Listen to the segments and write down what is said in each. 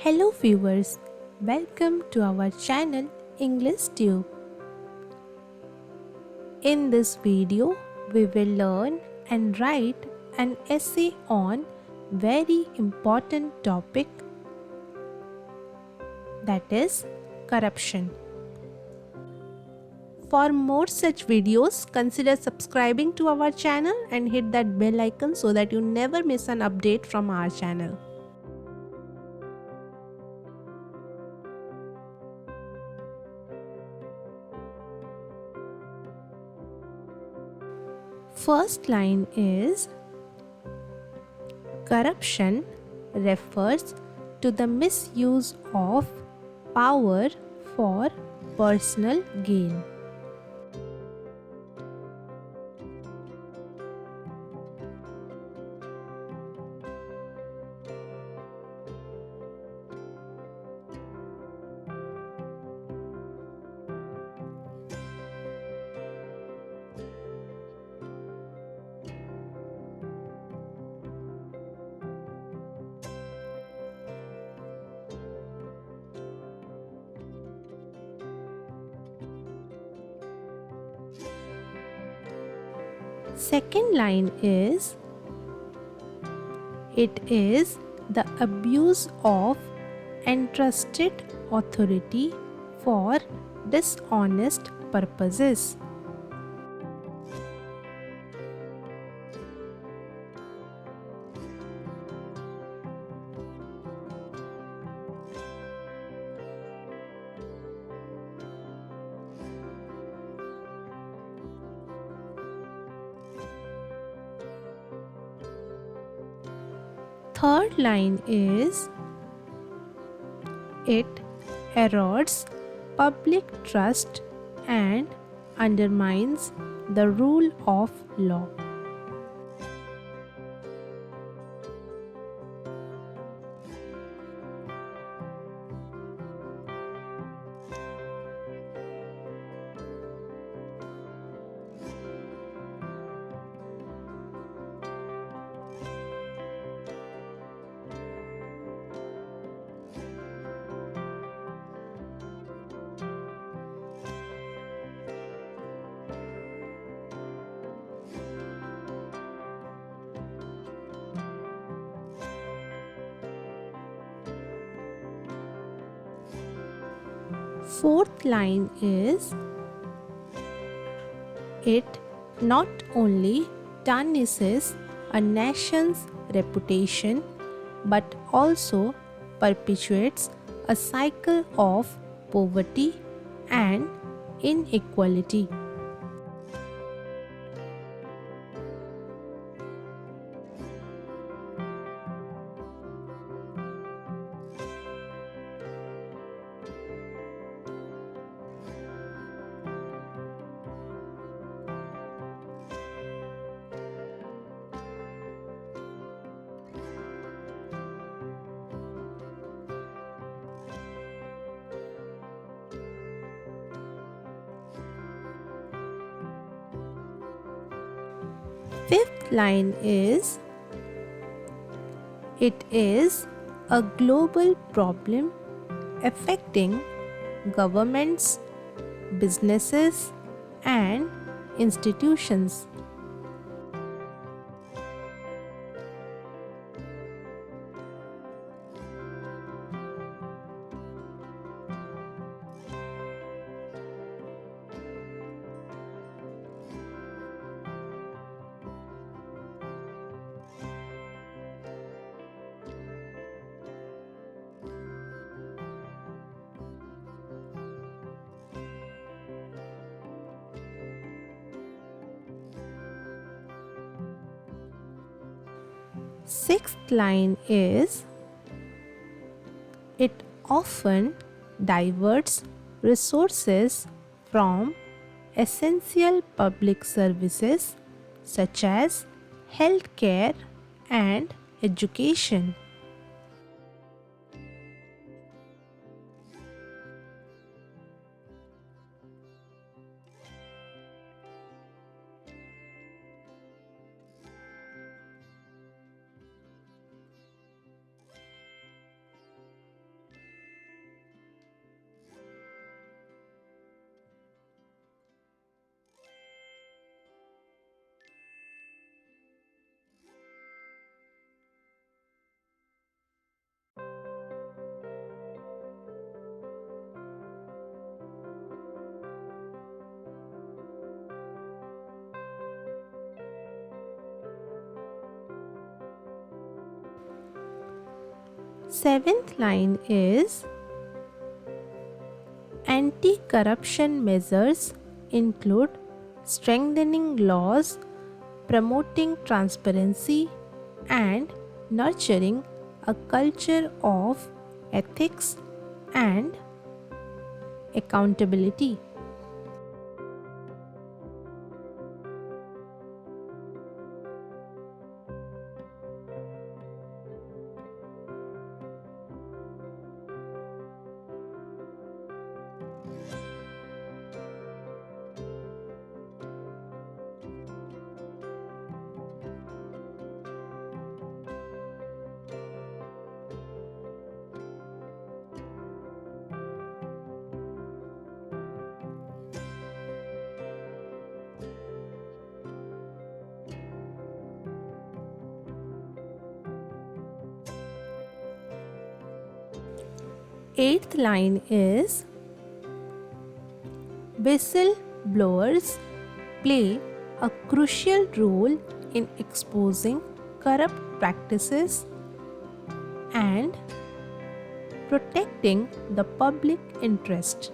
Hello viewers, welcome to our channel English Tube. In this video, we will learn and write an essay on very important topic, that is corruption. For more such videos, consider subscribing to our channel and hit that bell icon so that you never miss an update from our channel. First line is: corruption refers to the misuse of power for personal gain. Second line is: it is the abuse of entrusted authority for dishonest purposes. Third line is: it erodes public trust and undermines the rule of law. Fourth line is: it not only tarnishes a nation's reputation but also perpetuates a cycle of poverty and inequality. Fifth line is: it is a global problem affecting governments, businesses, and institutions. Sixth line is: it often diverts resources from essential public services such as healthcare and education. Seventh line is anti-corruption measures include strengthening laws, promoting transparency, and nurturing a culture of ethics and accountability. Eighth line is whistleblowers play a crucial role in exposing corrupt practices and protecting the public interest.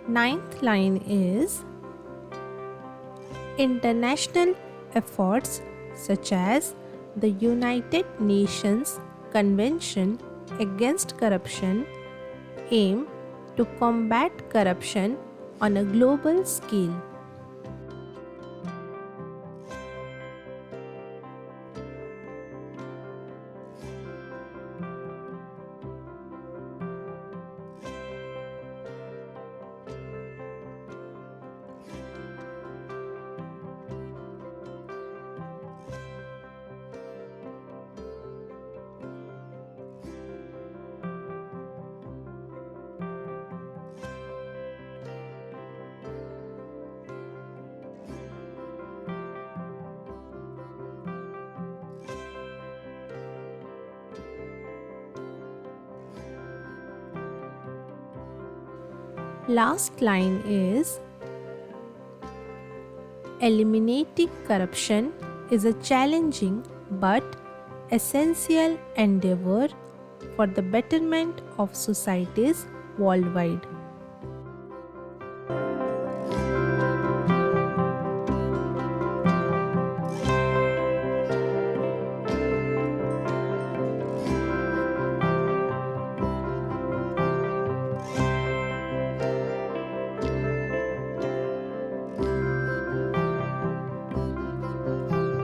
Ninth line is international efforts such as the United Nations Convention Against Corruption aim to combat corruption on a global scale. Last line is eliminating corruption is a challenging but essential endeavor for the betterment of societies worldwide.